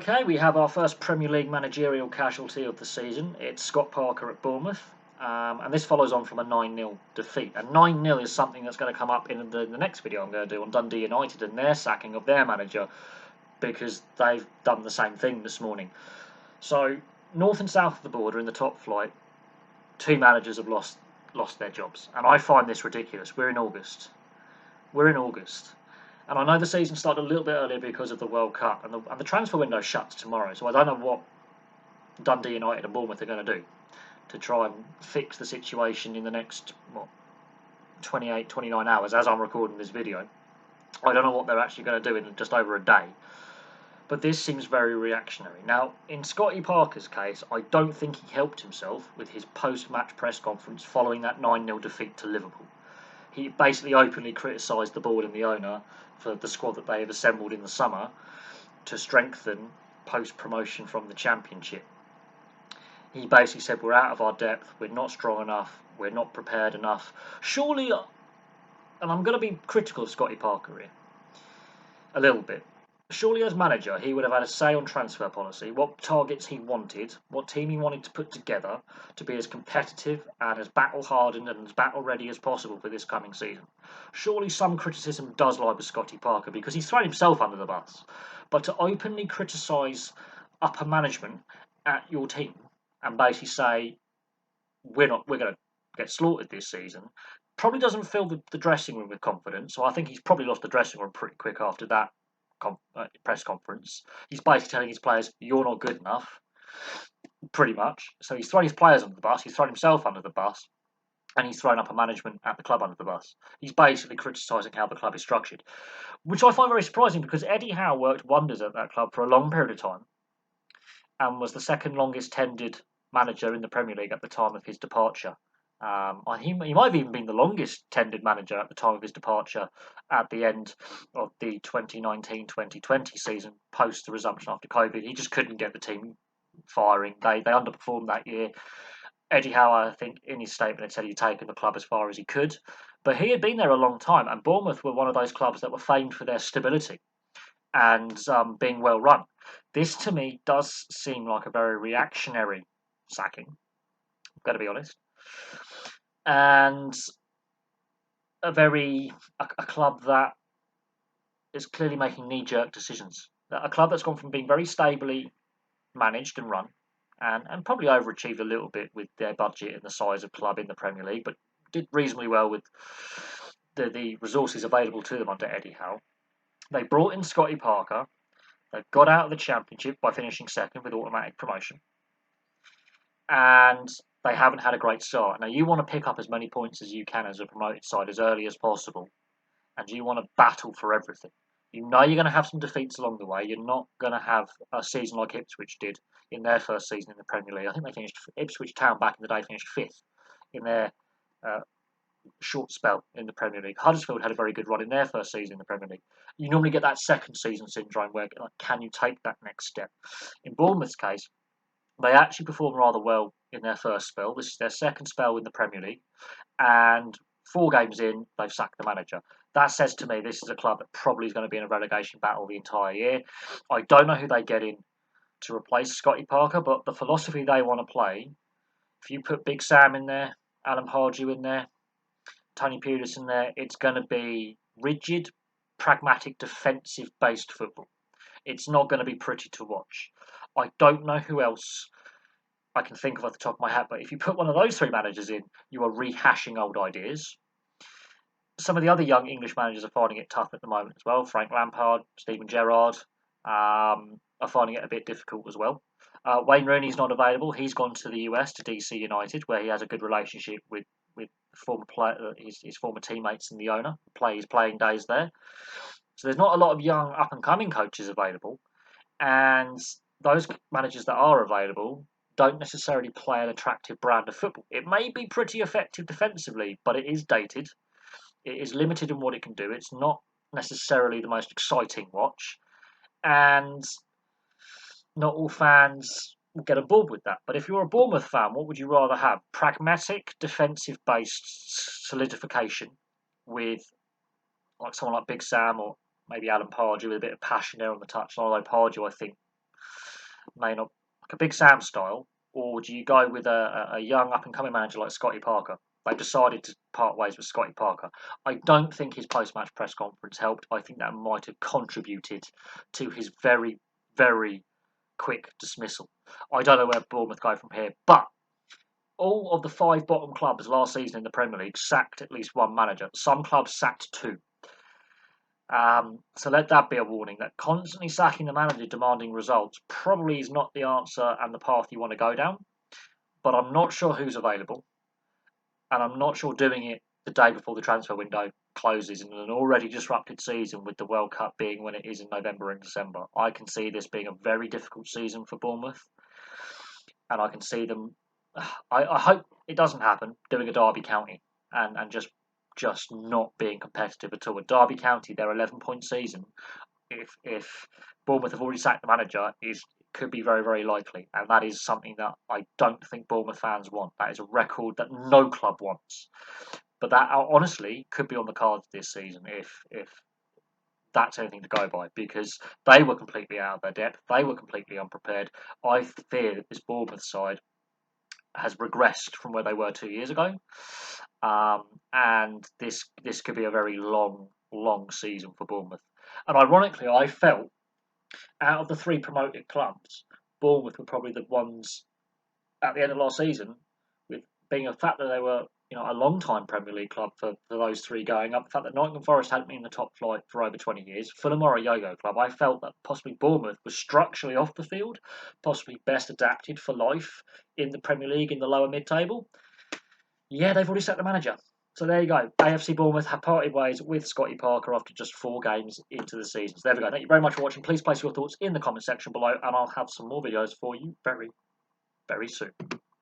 Okay, we have our first Premier League managerial casualty of the season. It's Scott Parker at Bournemouth. And this follows on from a 9-0 defeat. And 9-0 is something that's going to come up in the next video I'm going to do on Dundee United and their sacking of their manager, because they've done the same thing this morning. So, north and south of the border in the top flight, two managers have lost their jobs. And I find this ridiculous. We're in August. And I know the season started a little bit earlier because of the World Cup, and the transfer window shuts tomorrow. So I don't know what Dundee United and Bournemouth are going to do to try and fix the situation in the next 28, 29 hours as I'm recording this video. I don't know what they're actually going to do in just over a day. But this seems very reactionary. Now, in Scotty Parker's case, I don't think he helped himself with his post-match press conference following that 9-0 defeat to Liverpool. He basically openly criticised the board and the owner for the squad that they had assembled in the summer to strengthen post-promotion from the Championship. He basically said, we're out of our depth, we're not strong enough, we're not prepared enough. Surely, and I'm going to be critical of Scotty Parker here, a little bit. Surely as manager, he would have had a say on transfer policy, what targets he wanted, what team he wanted to put together to be as competitive and as battle-hardened and as battle-ready as possible for this coming season. Surely some criticism does lie with Scotty Parker because he's thrown himself under the bus. But to openly criticise upper management at your team and basically say, we're going to get slaughtered this season, probably doesn't fill the dressing room with confidence. So I think he's probably lost the dressing room pretty quick after that press conference. He's basically telling his players, you're not good enough, pretty much. So he's thrown his players under the bus, he's thrown himself under the bus, and he's thrown up a management at the club under the bus. He's basically criticising how the club is structured, which I find very surprising because Eddie Howe worked wonders at that club for a long period of time and was the second longest tenured manager in the Premier League at the time of his departure. He might have even been the longest tenured manager at the time of his departure at the end of the 2019-2020 season, post the resumption after COVID. He just couldn't get the team firing. They underperformed that year. Eddie Howe, I think, in his statement had said he'd taken the club as far as he could. But he had been there a long time, and Bournemouth were one of those clubs that were famed for their stability and being well run. This, to me, does seem like a very reactionary sacking. I've got to be honest. And a club that is clearly making knee-jerk decisions. A club that's gone from being very stably managed and run, and probably overachieved a little bit with their budget and the size of club in the Premier League, but did reasonably well with the resources available to them under Eddie Howe. They brought in Scotty Parker. They got out of the Championship by finishing second with automatic promotion. And they haven't had a great start. Now, you want to pick up as many points as you can as a promoted side as early as possible, and you want to battle for everything. You know you're going to have some defeats along the way. You're not going to have a season like Ipswich did in their first season in the Premier League. I think they finished, Ipswich Town back in the day finished 5th in their short spell in the Premier League. Huddersfield had a very good run in their first season in the Premier League. You normally get that second season syndrome where, like, can you take that next step? In Bournemouth's case, they actually performed rather well in their first spell. This is their second spell in the Premier League. And 4 games in, they've sacked the manager. That says to me this is a club that probably is going to be in a relegation battle the entire year. I don't know who they get in to replace Scotty Parker, but the philosophy they want to play, if you put Big Sam in there, Alan Pardew in there, Tony Pulis in there, it's going to be rigid, pragmatic, defensive-based football. It's not going to be pretty to watch. I don't know who else I can think of off the top of my head, but if you put one of those 3 managers in, you are rehashing old ideas. Some of the other young English managers are finding it tough at the moment as well. Frank Lampard, Steven Gerrard are finding it a bit difficult as well. Wayne Rooney's not available. He's gone to the US, to DC United, where he has a good relationship with his former teammates and the owner. Play his playing days there. So there's not a lot of young up-and-coming coaches available. And those managers that are available don't necessarily play an attractive brand of football. It may be pretty effective defensively, but it is dated. It is limited in what it can do. It's not necessarily the most exciting watch. And not all fans will get on board with that. But if you're a Bournemouth fan, what would you rather have? Pragmatic, defensive-based solidification with like someone like Big Sam or maybe Alan Pardew with a bit of passion there on the touchline. Although Pardew, I think, may not, like a Big Sam style, or do you go with a young up and coming manager like Scotty Parker? They've decided to part ways with Scotty Parker. I don't think his post match press conference helped. I think that might have contributed to his very, very quick dismissal. I don't know where Bournemouth go from here, but all of the 5 bottom clubs last season in the Premier League sacked at least one manager. Some clubs sacked 2. So let that be a warning that constantly sacking the manager demanding results probably is not the answer and the path you want to go down. But I'm not sure who's available, and I'm not sure doing it the day before the transfer window closes in an already disrupted season with the World Cup being when it is in November and December. I can see this being a very difficult season for Bournemouth, and I can see them. I hope it doesn't happen doing a Derby County and just not being competitive at all. With Derby County, their 11-point season, if Bournemouth have already sacked the manager, could be very, very likely. And that is something that I don't think Bournemouth fans want. That is a record that no club wants. But that honestly could be on the cards this season if that's anything to go by, because they were completely out of their depth. They were completely unprepared. I fear that this Bournemouth side has regressed from where they were 2 years ago. And this could be a very long season for Bournemouth. And ironically, I felt out of the 3 promoted clubs, Bournemouth were probably the ones at the end of last season, with being a fact that they were a long-time Premier League club for those 3 going up. The fact that Nottingham Forest hadn't been in the top flight for over 20 years, Fulham are a yo-yo club. I felt that possibly Bournemouth was structurally off the field, possibly best adapted for life in the Premier League in the lower mid-table. Yeah, they've already set the manager. So there you go. AFC Bournemouth have parted ways with Scotty Parker after just 4 games into the season. So there we go. Thank you very much for watching. Please place your thoughts in the comment section below, and I'll have some more videos for you very, very soon.